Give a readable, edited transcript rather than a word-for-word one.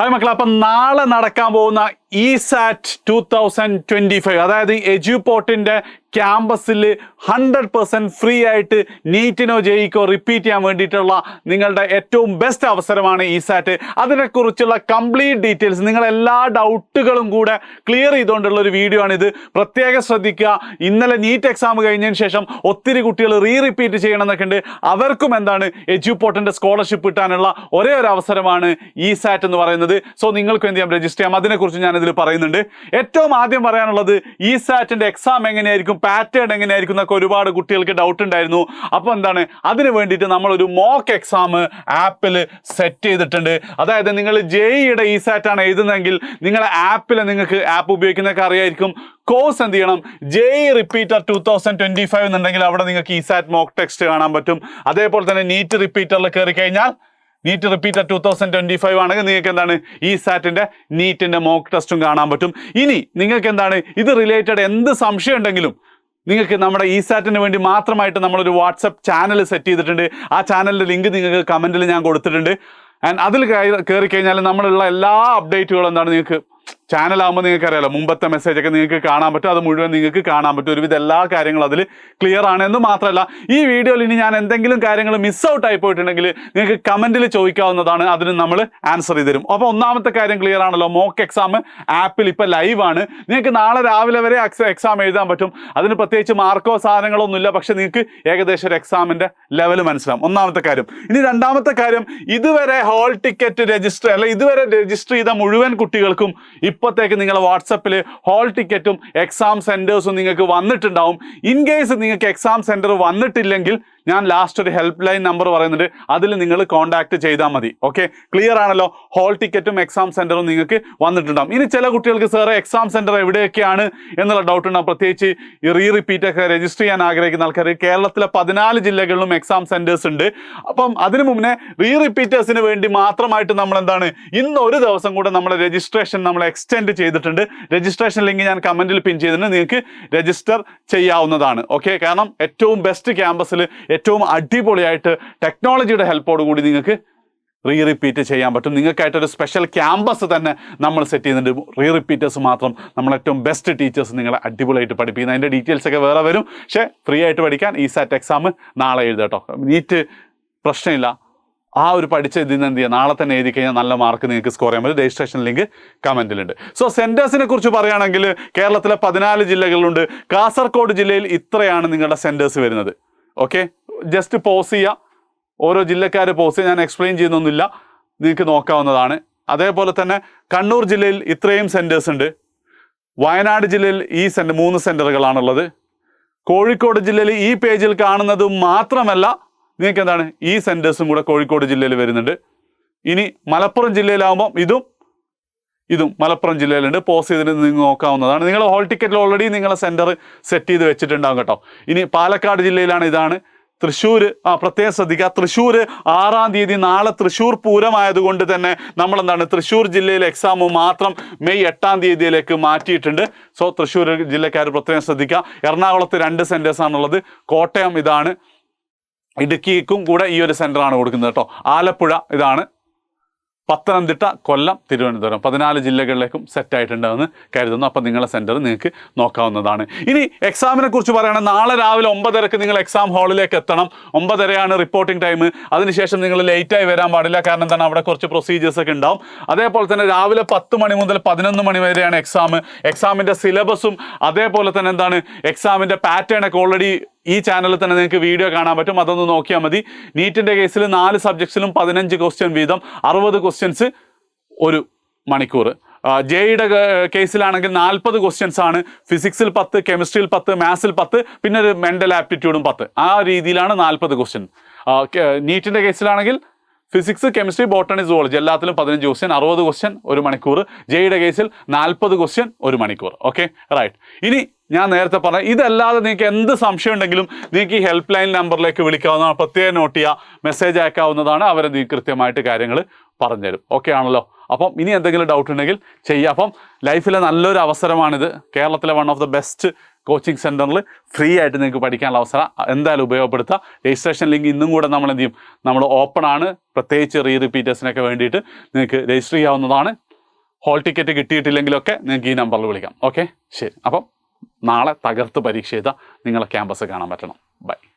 Hi മക്കളെ, അപ്പം നാളെ നടക്കാൻ പോകുന്ന ഇസാറ്റ് 2025, അതായത് എജ്യൂപോർട്ടിൻ്റെ ക്യാമ്പസിൽ 100% ഫ്രീ ആയിട്ട് നീറ്റിനോ ജെയിക്കോ റിപ്പീറ്റ് ചെയ്യാൻ വേണ്ടിയിട്ടുള്ള നിങ്ങളുടെ ഏറ്റവും ബെസ്റ്റ് അവസരമാണ് ഇസാറ്റ്. അതിനെക്കുറിച്ചുള്ള കംപ്ലീറ്റ് ഡീറ്റെയിൽസ്, നിങ്ങളെല്ലാ ഡൗട്ടുകളും കൂടെ ക്ലിയർ ചെയ്തുകൊണ്ടുള്ള ഒരു വീഡിയോ ആണിത്. പ്രത്യേകം ശ്രദ്ധിക്കുക. ഇന്നലെ നീറ്റ് എക്സാം കഴിഞ്ഞതിന് ശേഷം ഒത്തിരി കുട്ടികൾ റിപ്പീറ്റ് ചെയ്യണമെന്നൊക്കെ ഉണ്ട്. അവർക്കും എജ്യൂപോർട്ടിൻ്റെ സ്കോളർഷിപ്പ് കിട്ടാനുള്ള ഒരേ ഒരു അവസരമാണ് ഇസാറ്റ് എന്ന് പറയുന്നത്. സോ നിങ്ങൾക്ക് എന്ത് ചെയ്യാം, രജിസ്റ്റർ ചെയ്യാം. അതിനെക്കുറിച്ച് ഞാനിതിൽ പറയുന്നുണ്ട്. ഏറ്റവും ആദ്യം പറയാനുള്ളത് ഇസാറ്റിൻ്റെ എക്സാം എങ്ങനെയായിരിക്കും, പാറ്റേൺ എങ്ങനെയായിരിക്കും എന്നൊക്കെ ഒരുപാട് കുട്ടികൾക്ക് ഡൗട്ട് ഉണ്ടായിരുന്നു. അപ്പോൾ അതിന് വേണ്ടിയിട്ട് നമ്മളൊരു മോക്ക് എക്സാം ആപ്പിൽ സെറ്റ് ചെയ്തിട്ടുണ്ട്. അതായത് നിങ്ങൾ ജെഇയുടെ ഇസാറ്റാണ് എഴുതുന്നതെങ്കിൽ നിങ്ങളെ ആപ്പിൽ നിങ്ങൾക്ക് ആപ്പ് ഉപയോഗിക്കുന്നതൊക്കെ അറിയായിരിക്കും. കോഴ്സ് എന്ത് ചെയ്യണം, ജെഇ റിപ്പീറ്റർ 2025 എന്നുണ്ടെങ്കിൽ അവിടെ നിങ്ങൾക്ക് ഇസാറ്റ് മോക്ക് ടെക്സ്റ്റ് കാണാൻ പറ്റും. അതേപോലെ തന്നെ നീറ്റ് റിപ്പീറ്ററിൽ കയറി കഴിഞ്ഞാൽ നീറ്റ് റിപ്പീറ്റർ 2025 ആണെങ്കിൽ നിങ്ങൾക്ക് ഇസാറ്റിൻ്റെ നീറ്റിൻ്റെ മോക്ക് ടെസ്റ്റും കാണാൻ പറ്റും. ഇനി നിങ്ങൾക്ക് ഇത് റിലേറ്റഡ് എന്ത് സംശയം ഉണ്ടെങ്കിലും നിങ്ങൾക്ക് നമ്മുടെ ഇസാറ്റിന് വേണ്ടി മാത്രമായിട്ട് നമ്മളൊരു വാട്സപ്പ് ചാനൽ സെറ്റ് ചെയ്തിട്ടുണ്ട്. ആ ചാനലിൻ്റെ ലിങ്ക് നിങ്ങൾക്ക് കമൻറ്റിൽ ഞാൻ കൊടുത്തിട്ടുണ്ട്. ആൻഡ് അതിൽ കയറി കഴിഞ്ഞാൽ നമ്മളുള്ള എല്ലാ അപ്ഡേറ്റുകളും നിങ്ങൾക്ക് ചാനലാകുമ്പോൾ നിങ്ങൾക്ക് അറിയാലോ, മുമ്പത്തെ മെസ്സേജൊക്കെ നിങ്ങൾക്ക് കാണാൻ പറ്റും. അത് മുഴുവൻ നിങ്ങൾക്ക് കാണാൻ പറ്റും. ഒരുവിധ എല്ലാ കാര്യങ്ങളും അതിൽ ക്ലിയർ ആണ്. എന്ന് മാത്രമല്ല, ഈ വീഡിയോയിൽ ഇനി ഞാൻ എന്തെങ്കിലും കാര്യങ്ങൾ മിസ് ഔട്ട് ആയി പോയിട്ടുണ്ടെങ്കിൽ നിങ്ങൾക്ക് കമൻറ്റിൽ ചോദിക്കാവുന്നതാണ്. അതിന് നമ്മൾ ആൻസർ ചെയ്ത് തരും. അപ്പോൾ ഒന്നാമത്തെ കാര്യം ക്ലിയർ ആണല്ലോ, മോക്ക് എക്സാം ആപ്പിൽ ഇപ്പോൾ ലൈവാണ്. നിങ്ങൾക്ക് നാളെ രാവിലെ വരെ എക്സാം എഴുതാൻ പറ്റും. അതിന് പ്രത്യേകിച്ച് മാർക്കോ സാധനങ്ങളോ ഒന്നുമില്ല. പക്ഷെ നിങ്ങൾക്ക് ഏകദേശം ഒരു എക്സാമിൻ്റെ ലെവൽ മനസ്സിലാവും. ഒന്നാമത്തെ കാര്യം. ഇനി രണ്ടാമത്തെ കാര്യം, ഇതുവരെ ഹോൾ ടിക്കറ്റ് രജിസ്റ്റർ ഇതുവരെ രജിസ്റ്റർ ചെയ്ത മുഴുവൻ കുട്ടികൾക്കും ഇപ്പോഴത്തേക്ക് നിങ്ങളുടെ വാട്സപ്പിൽ ഹോൾ ടിക്കറ്റും എക്സാം സെൻറ്റേഴ്സും നിങ്ങൾക്ക് വന്നിട്ടുണ്ടാവും. ഇൻ കേസ് നിങ്ങൾക്ക് എക്സാം സെൻറ്റർ വന്നിട്ടില്ലെങ്കിൽ ഞാൻ ലാസ്റ്റ് ഒരു ഹെൽപ്പ് ലൈൻ നമ്പർ പറയുന്നുണ്ട്, അതിൽ നിങ്ങൾ കോൺടാക്ട് ചെയ്താൽ മതി. ഓക്കെ, ക്ലിയർ ആണല്ലോ. ഹോൾ ടിക്കറ്റും എക്സാം സെൻറ്ററും നിങ്ങൾക്ക് വന്നിട്ടുണ്ടാവും. ഇനി ചില കുട്ടികൾക്ക് സാറേ എക്സാം സെൻറ്റർ എവിടെയൊക്കെയാണ് എന്നുള്ള ഡൗട്ട് ഉണ്ടാവും. പ്രത്യേകിച്ച് ഈ റിപ്പീറ്റൊക്കെ രജിസ്റ്റർ ചെയ്യാൻ ആഗ്രഹിക്കുന്ന ആൾക്കാർ കേരളത്തിലെ 14 ജില്ലകളിലും എക്സാം സെൻറ്റേഴ്സ് ഉണ്ട്. അപ്പം അതിനു മുന്നേ റിപ്പീറ്റേഴ്സിന് വേണ്ടി മാത്രമായിട്ട് നമ്മൾ ഇന്ന് ഒരു ദിവസം കൂടെ നമ്മുടെ രജിസ്ട്രേഷൻ നമ്മൾ എക്സ്റ്റെൻഡ് ചെയ്തിട്ടുണ്ട്. രജിസ്ട്രേഷൻ ലിങ്ക് ഞാൻ കമൻറ്റിൽ പിൻ ചെയ്തിട്ടുണ്ട്. നിങ്ങൾക്ക് രജിസ്റ്റർ ചെയ്യാവുന്നതാണ്. ഓക്കെ, കാരണം ഏറ്റവും ബെസ്റ്റ് ക്യാമ്പസിൽ ഏറ്റവും അടിപൊളിയായിട്ട് ടെക്നോളജിയുടെ ഹെൽപ്പോട് കൂടി നിങ്ങൾക്ക് റിപ്പീറ്റ് ചെയ്യാൻ പറ്റും. നിങ്ങൾക്കായിട്ടൊരു സ്പെഷ്യൽ ക്യാമ്പസ് തന്നെ നമ്മൾ സെറ്റ് ചെയ്യുന്നുണ്ട്. റിപ്പീറ്റേഴ്സ് മാത്രം, നമ്മൾ ഏറ്റവും ബെസ്റ്റ് ടീച്ചേഴ്സ് നിങ്ങളെ അടിപൊളിയായിട്ട് പഠിപ്പിക്കുന്നത്. അതിൻ്റെ ഡീറ്റെയിൽസൊക്കെ വേറെ വരും. പക്ഷേ ഫ്രീ ആയിട്ട് പഠിക്കാൻ ഇസാറ്റ് എക്സാം നാളെ എഴുതുക കേട്ടോ. നീറ്റ് പ്രശ്നമില്ല. ആ ഒരു പഠിച്ച ഇതിൽ നിന്ന് എന്ത് ചെയ്യുക, നാളെ തന്നെ എഴുതി കഴിഞ്ഞാൽ നല്ല മാർക്ക് നിങ്ങൾക്ക് സ്കോർ ചെയ്യാൻ പറ്റും. രജിസ്ട്രേഷൻ ലിങ്ക് കമൻറ്റിലുണ്ട്. സോ സെൻറ്റേഴ്സിനെ കുറിച്ച് പറയുകയാണെങ്കിൽ കേരളത്തിലെ 14 ജില്ലകളുണ്ട്. കാസർഗോഡ് ജില്ലയിൽ ഇത്രയാണ് നിങ്ങളുടെ സെൻറ്റേഴ്സ് വരുന്നത്. ഓക്കെ, ജസ്റ്റ് പോസ് ചെയ്യുക. ഓരോ ജില്ലക്കാർ പോസ് ചെയ്യുക. ഞാൻ എക്സ്പ്ലെയിൻ ചെയ്യുന്നൊന്നുമില്ല, നിങ്ങൾക്ക് നോക്കാവുന്നതാണ്. അതേപോലെ തന്നെ കണ്ണൂർ ജില്ലയിൽ ഇത്രയും സെൻറ്റേഴ്സ് ഉണ്ട്. വയനാട് ജില്ലയിൽ 3 സെൻറ്ററുകളാണുള്ളത്. കോഴിക്കോട് ജില്ലയിൽ ഈ പേജിൽ കാണുന്നത് മാത്രമല്ല, നിങ്ങൾക്ക് ഈ സെൻറ്റേഴ്സും കൂടെ കോഴിക്കോട് ജില്ലയിൽ വരുന്നുണ്ട്. ഇനി മലപ്പുറം ജില്ലയിലാകുമ്പം ഇതും മലപ്പുറം ജില്ലയിലുണ്ട്. പോസ്റ്റ് ചെയ്തിട്ട് നിങ്ങൾ നോക്കാവുന്നതാണ്. നിങ്ങൾ ഹോൾ ടിക്കറ്റിൽ ഓൾറെഡി നിങ്ങളെ സെൻറ്റർ സെറ്റ് ചെയ്ത് വെച്ചിട്ടുണ്ടാകും കേട്ടോ. ഇനി പാലക്കാട് ജില്ലയിലാണ്. ഇതാണ് തൃശ്ശൂർ. പ്രത്യേകം ശ്രദ്ധിക്കുക, തൃശ്ശൂർ 6-ാം തീയതി നാളെ തൃശ്ശൂർ പൂരമായതുകൊണ്ട് തന്നെ നമ്മൾ തൃശ്ശൂർ ജില്ലയിലെ എക്സാം മാത്രം മെയ് 8-ാം തീയതിയിലേക്ക് മാറ്റിയിട്ടുണ്ട്. സോ തൃശ്ശൂർ ജില്ലക്കാർ പ്രത്യേകം ശ്രദ്ധിക്കുക. എറണാകുളത്ത് 2 സെൻറ്റേഴ്സാണുള്ളത്. കോട്ടയം ഇതാണ്. ഇടുക്കിക്കും കൂടെ ഈ ഒരു സെൻറ്ററാണ് കൊടുക്കുന്നത് കേട്ടോ. ആലപ്പുഴ ഇതാണ്. പത്തനംതിട്ട, കൊല്ലം, തിരുവനന്തപുരം 14 ജില്ലകളിലേക്കും സെറ്റായിട്ടുണ്ടെന്ന് കരുതുന്നു. അപ്പം നിങ്ങളുടെ സെൻറ്റർ നിങ്ങൾക്ക് നോക്കാവുന്നതാണ്. ഇനി എക്സാമിനെ കുറിച്ച് പറയുകയാണെങ്കിൽ നാളെ രാവിലെ 9:30 നിങ്ങൾ എക്സാം ഹാളിലേക്ക് എത്തണം. 9:30 റിപ്പോർട്ടിംഗ് ടൈം. അതിനുശേഷം നിങ്ങൾ ലേറ്റായി വരാൻ പാടില്ല. കാരണം അവിടെ കുറച്ച് പ്രൊസീജിയേഴ്സ് ഒക്കെ ഉണ്ടാവും. അതേപോലെ തന്നെ രാവിലെ 10 മണി മുതൽ 11 മണി വരെയാണ് എക്സാം. എക്സാമിൻ്റെ സിലബസും അതേപോലെ തന്നെ എക്സാമിൻ്റെ പാറ്റേൺ ഒക്കെ ഓൾറെഡി ഈ ചാനലിൽ തന്നെ നിങ്ങൾക്ക് വീഡിയോ കാണാൻ പറ്റും. അതൊന്ന് നോക്കിയാൽ മതി. നീറ്റിൻ്റെ കേസിൽ 4 സബ്ജക്ട്സിലും 15 ക്വസ്റ്റ്യൻ വീതം, 60 ക്വസ്റ്റ്യൻസ് 1 മണിക്കൂർ. ജെഇയുടെ കേസിലാണെങ്കിൽ 40 ക്വസ്റ്റ്യൻസ് ആണ്. ഫിസിക്സിൽ 10, കെമിസ്ട്രിയിൽ 10, മാത്സിൽ 10, പിന്നെ ഒരു മെൻ്റൽ ആപ്റ്റിറ്റ്യൂഡും 10. ആ രീതിയിലാണ് 40 ക്വസ്റ്റ്യൻ. നീറ്റിൻ്റെ കേസിലാണെങ്കിൽ ഫിസിക്സ്, കെമിസ്ട്രി, ബോട്ടണി, സുവോളജി എല്ലാത്തിലും 15 ക്വസ്റ്റ്യൻ, 60 ക്വസ്റ്റ്യൻ 1 മണിക്കൂർ. ജെഇയുടെ കേസിൽ 40 ക്വസ്റ്റ്യൻ 1 മണിക്കൂർ. Okay, right. ഇനി ഞാൻ നേരത്തെ പറഞ്ഞ ഇതല്ലാതെ നിങ്ങൾക്ക് എന്ത് സംശയം ഉണ്ടെങ്കിലും നിങ്ങൾക്ക് ഈ ഹെൽപ്പ് ലൈൻ നമ്പറിലേക്ക് വിളിക്കാവുന്നതാണ്. പ്രത്യേകം നോട്ട് ചെയ്യുക, മെസ്സേജ് അയക്കാവുന്നതാണ്. അവർ കൃത്യമായിട്ട് കാര്യങ്ങൾ പറഞ്ഞുതരും. ഓക്കെ ആണല്ലോ. അപ്പം ഇനി എന്തെങ്കിലും ഡൗട്ട് ഉണ്ടെങ്കിൽ ചെയ്യുക. അപ്പം ലൈഫിലെ നല്ലൊരു അവസരമാണിത്. കേരളത്തിലെ one of the best coaching സെൻറ്ററിൽ ഫ്രീ ആയിട്ട് നിങ്ങൾക്ക് പഠിക്കാനുള്ള അവസരം എന്തായാലും ഉപയോഗപ്പെടുത്തുക. രജിസ്ട്രേഷൻ ലിങ്ക് ഇന്നും കൂടെ നമ്മൾ എന്ത് ചെയ്യും, നമ്മൾ ഓപ്പൺ ആണ്. പ്രത്യേകിച്ച് റിപ്പീറ്റേഴ്സിനൊക്കെ വേണ്ടിയിട്ട് നിങ്ങൾക്ക് രജിസ്റ്റർ ചെയ്യാവുന്നതാണ്. ഹോൾ ടിക്കറ്റ് കിട്ടിയിട്ടില്ലെങ്കിലൊക്കെ നിങ്ങൾക്ക് ഈ നമ്പറിൽ വിളിക്കാം. ഓക്കെ, ശരി. അപ്പം നാളെ തകർത്ത് പരീക്ഷ ചെയ്താൽ നിങ്ങളെ ക്യാമ്പസ് കാണാൻ പറ്റണം. ബൈ.